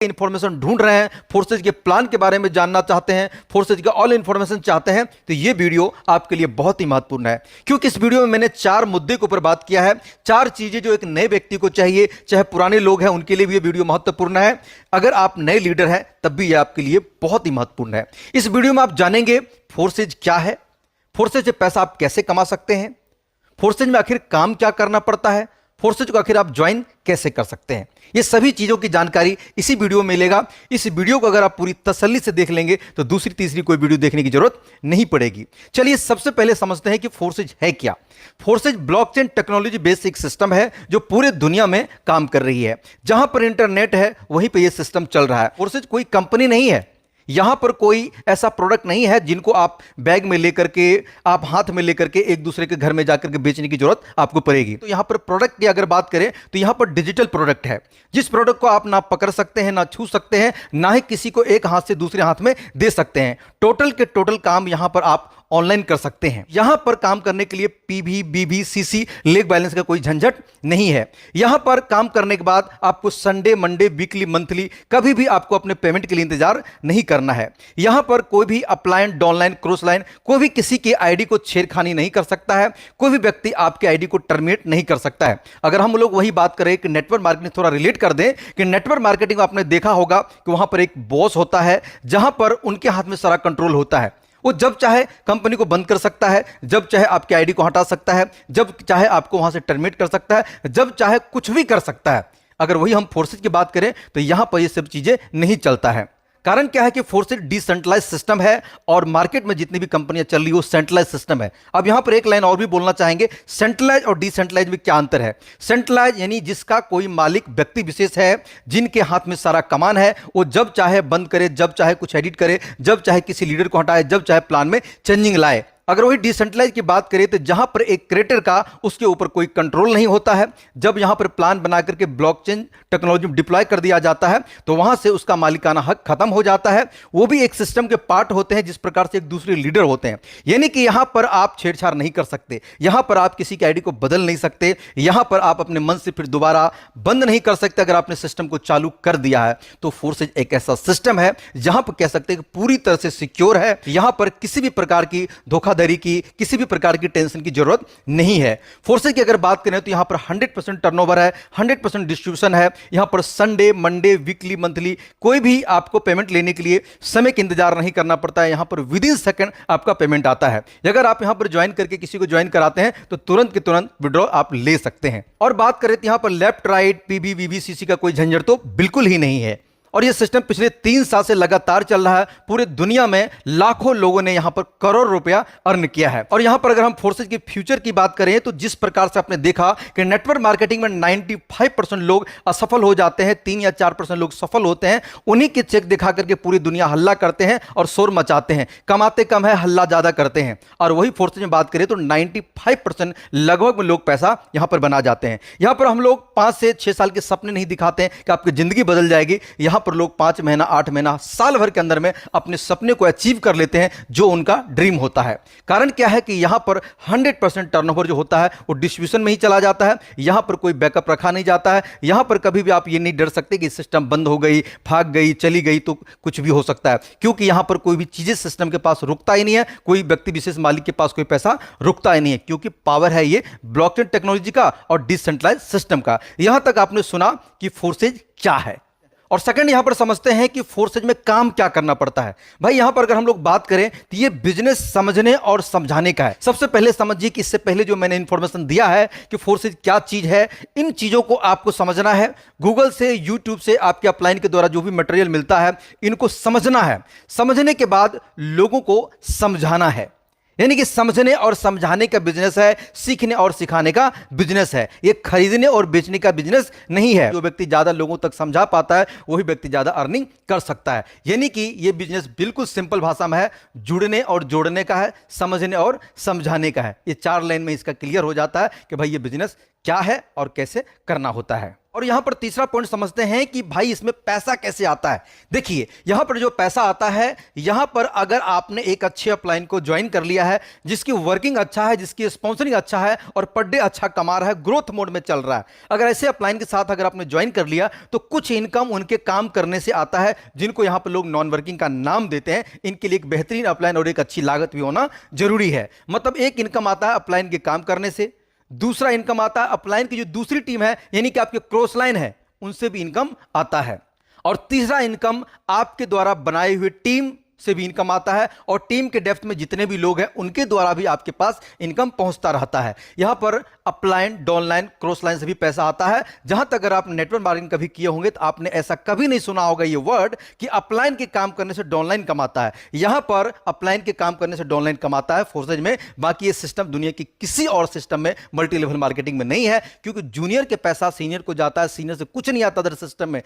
Information ढूंढ रहे हैं, फोर्सेज के प्लान के बारे में जानना चाहते हैं, फोर्सेज का ऑल इंफॉर्मेशन चाहते हैं, तो ये वीडियो आपके लिए बहुत ही महत्वपूर्ण है। क्योंकि इस वीडियो में मैंने 4 मुद्दे के ऊपर बात किया है, 4 चीजें जो एक नए व्यक्ति को चाहिए, चाहे पुराने लोग हैं उनके लिए भी ये वीडियो महत्वपूर्ण है। अगर आप नए लीडर हैं तब भी ये आपके लिए बहुत ही महत्वपूर्ण है। इस वीडियो में आप जानेंगे फोर्सेज क्या है, फोर्सेज से पैसा आप कैसे कमा सकते हैं, फोर्सेज में आखिर काम क्या करना पड़ता है, फोर्सेज को आखिर आप ज्वाइन कैसे कर सकते हैं। ये सभी चीजों की जानकारी इसी वीडियो में मिलेगा। इस वीडियो को अगर आप पूरी तसल्ली से देख लेंगे तो दूसरी तीसरी कोई वीडियो देखने की जरूरत नहीं पड़ेगी। चलिए सबसे पहले समझते हैं कि फोर्सेज है क्या। फोर्सेज ब्लॉकचेन टेक्नोलॉजी बेस्ड एक सिस्टम है जो पूरे दुनिया में काम कर रही है। जहां पर इंटरनेट है वहीं पर यह सिस्टम चल रहा है। फोर्सेज कोई कंपनी नहीं है, यहां पर कोई ऐसा प्रोडक्ट नहीं है जिनको आप बैग में लेकर के, आप हाथ में लेकर के एक दूसरे के घर में जाकर के बेचने की जरूरत आपको पड़ेगी। तो यहां पर प्रोडक्ट की अगर बात करें तो यहां पर डिजिटल प्रोडक्ट है, जिस प्रोडक्ट को आप ना पकड़ सकते हैं, ना छू सकते हैं, ना ही किसी को एक हाथ से दूसरे हाथ में दे सकते हैं। टोटल के टोटल काम यहां पर आप ऑनलाइन कर सकते हैं। यहां पर काम करने के लिए पीवी, बीबी, सीसी, लेग बैलेंस का कोई झंझट नहीं है। यहां पर काम करने के बाद आपको संडे, मंडे, वीकली, मंथली कभी भी आपको अपने पेमेंट के लिए इंतजार नहीं करना है। यहां पर कोई भी अपलाइन, डाउनलाइन, क्रॉस लाइन, कोई भी किसी के आईडी को छेड़खानी नहीं कर सकता है। कोई भी व्यक्ति आपके आईडी को टर्मिनेट नहीं कर सकता है। अगर हम लोग वही बात करें कि नेटवर्क मार्केटिंग, थोड़ा रिलेट कर दें कि नेटवर्क मार्केटिंग में आपने देखा होगा कि वहां पर एक बॉस होता है जहां पर उनके हाथ में सारा कंट्रोल होता है। वो जब चाहे कंपनी को बंद कर सकता है, जब चाहे आपके आईडी को हटा सकता है, जब चाहे आपको वहां से टर्मिनेट कर सकता है, जब चाहे कुछ भी कर सकता है। अगर वही हम फोर्सेज की बात करें तो यहां पर ये सब चीजें नहीं चलता है। कारण क्या है कि फोर्सेज डिसेंट्रलाइज सिस्टम है और मार्केट में जितनी भी कंपनियां चल रही है वो सेंट्रलाइज सिस्टम है। अब यहां पर एक लाइन और भी बोलना चाहेंगे, सेंट्रलाइज और डिसेंट्रलाइज में क्या अंतर है। सेंट्रलाइज यानी जिसका कोई मालिक व्यक्ति विशेष है, जिनके हाथ में सारा कमान है, वो जब चाहे बंद करे, जब चाहे कुछ एडिट करे, जब चाहे किसी लीडर को हटाए, जब चाहे प्लान में चेंजिंग लाए। अगर वही डिसेंट्रलाइज की बात करें तो जहां पर एक क्रिएटर का उसके ऊपर कोई कंट्रोल नहीं होता है। जब यहां पर प्लान बना करके ब्लॉकचेन टेक्नोलॉजी में डिप्लॉय कर दिया जाता है तो वहां से उसका मालिकाना हक खत्म हो जाता है। वो भी एक सिस्टम के पार्ट होते हैं जिस प्रकार से एक दूसरे लीडर होते हैं। यानी कि यहां पर आप छेड़छाड़ नहीं कर सकते, यहां पर आप किसी की आईडी को बदल नहीं सकते, यहां पर आप अपने मन से फिर दोबारा बंद नहीं कर सकते। अगर आपने सिस्टम को चालू कर दिया है तो फोर्सेज एक ऐसा सिस्टम है जहां पर कह सकते हैं कि पूरी तरह से सिक्योर है। यहां पर किसी भी प्रकार की धोखाधड़ी की, किसी भी प्रकार की टेंशन की जरूरत नहीं है। फोर्सेज की अगर बात करें तो यहां पर 100% टर्नओवर है, 100% डिस्ट्रीब्यूशन है। यहां पर संडे, मंडे, वीकली, मंथली कोई भी आपको पेमेंट लेने के लिए समय का इंतजार नहीं करना पड़ता है। यहां पर विद इन सेकंड आपका पेमेंट आता है। अगर आप यहां पर ज्वाइन करके किसी को ज्वाइन कराते हैं तो तुरंत के तुरंत विड्रॉ आप ले सकते हैं। और बात करें तो यहां पर लेफ्ट, राइट, पीबी, वीबी, सीसी का कोई झंझट तो बिल्कुल ही नहीं है। और यह सिस्टम पिछले 3 साल से लगातार चल रहा है। पूरे दुनिया में लाखों लोगों ने यहां पर करोड़ रुपया अर्न किया है। और यहां पर अगर हम फोर्सेज के फ्यूचर की बात करें तो जिस प्रकार से आपने देखा कि नेटवर्क मार्केटिंग में 95% लोग असफल हो जाते हैं, 3 या 4% लोग सफल होते हैं। उन्हीं के चेक दिखा करके पूरी दुनिया हल्ला करते हैं और शोर मचाते हैं। कमाते कम है, हल्ला ज्यादा करते हैं। और वही फोर्सेज में बात करें तो 95% लगभग लोग पैसा यहां पर बना जाते हैं। यहां पर हम लोग 5 से 6 साल के सपने नहीं दिखाते हैं कि आपकी जिंदगी बदल जाएगी। यहां पर लोग 5 महीना, 8 महीना, साल भर के अंदर में अपने सपने को अचीव कर लेते हैं जो उनका ड्रीम होता है। कारण क्या है कि यहां पर 100% टर्नओवर जो होता है वो डिस्ट्रीब्यूशन में ही चला जाता है। यहां पर कोई बैकअप रखा नहीं जाता है। यहां पर कभी भी आप ये नहीं डर सकते कि सिस्टम बंद हो गई, भाग गई, चली गई तो कुछ भी हो सकता है, क्योंकि यहां पर कोई भी चीजें सिस्टम के पास रुकता ही नहीं है। कोई व्यक्ति विशेष मालिक के पास कोई पैसा रुकता ही नहीं है, क्योंकि पावर है ये ब्लॉकचेन टेक्नोलॉजी का और डिसेंट्रलाइज सिस्टम का। यहां तक आपने सुना कि फोर्सेज क्या है। और सेकंड यहां पर समझते हैं कि फोर्सेज में काम क्या करना पड़ता है। भाई यहां पर अगर हम लोग बात करें तो ये बिजनेस समझने और समझाने का है। सबसे पहले समझिए कि इससे पहले जो मैंने इंफॉर्मेशन दिया है कि फोर्सेज क्या चीज है, इन चीजों को आपको समझना है। गूगल से, यूट्यूब से, आपके अपलाइन के द्वारा जो भी मटेरियल मिलता है इनको समझना है। समझने के बाद लोगों को समझाना है। यानी कि समझने और समझाने का बिजनेस है, सीखने और सिखाने का बिजनेस है। ये खरीदने और बेचने का बिजनेस नहीं है। जो व्यक्ति ज्यादा लोगों तक समझा पाता है वही व्यक्ति ज्यादा अर्निंग कर सकता है। यानी कि ये बिजनेस बिल्कुल सिंपल भाषा में है, जुड़ने और जोड़ने का है, समझने और समझाने का है। ये 4 लाइन में इसका क्लियर हो जाता है कि भाई ये बिजनेस क्या है और कैसे करना होता है। और यहां पर तीसरा पॉइंट समझते हैं कि भाई इसमें पैसा कैसे आता है। देखिए यहां पर जो पैसा आता है, यहां पर अगर आपने एक अच्छे अपलाइन को ज्वाइन कर लिया है, जिसकी वर्किंग अच्छा है, जिसकी स्पॉन्सरिंग अच्छा है और पर डे अच्छा कमा रहा है, ग्रोथ मोड में चल रहा है, अगर ऐसे अपलाइन के साथ अगर आपने ज्वाइन कर लिया तो कुछ इनकम उनके काम करने से आता है, जिनको यहां पर लोग नॉन वर्किंग का नाम देते हैं। इनके लिए एक बेहतरीन अपलाइन और एक अच्छी लागत भी होना जरूरी है। मतलब एक इनकम आता है अपलाइन के काम करने से, दूसरा इनकम आता है अपलाइन की जो दूसरी टीम है यानी कि आपके क्रॉस लाइन है उनसे भी इनकम आता है, और तीसरा इनकम आपके द्वारा बनाई हुई टीम से भी इनकम आता है, और टीम के डेप्थ में जितने भी लोग हैं उनके द्वारा भी आपके पास इनकम पहुंचता रहता है। यहां पर अपलाइन, डाउनलाइन, क्रॉस लाइन से भी पैसा आता है। जहां तक अगर आप नेटवर्क मार्केटिंग कभी किए होंगे तो आपने ऐसा कभी नहीं सुना होगा ये वर्ड कि अपलाइन के काम करने से डाउनलाइन कमाता है। यहां पर अपलाइन के काम करने से डाउनलाइन कमाता है फोर्सेज में। बाकी ये सिस्टम दुनिया की किसी और सिस्टम में, मल्टी लेवल मार्केटिंग में नहीं है, क्योंकि जूनियर के पैसा सीनियर को जाता है, सीनियर से कुछ नहीं आता अदर सिस्टम में।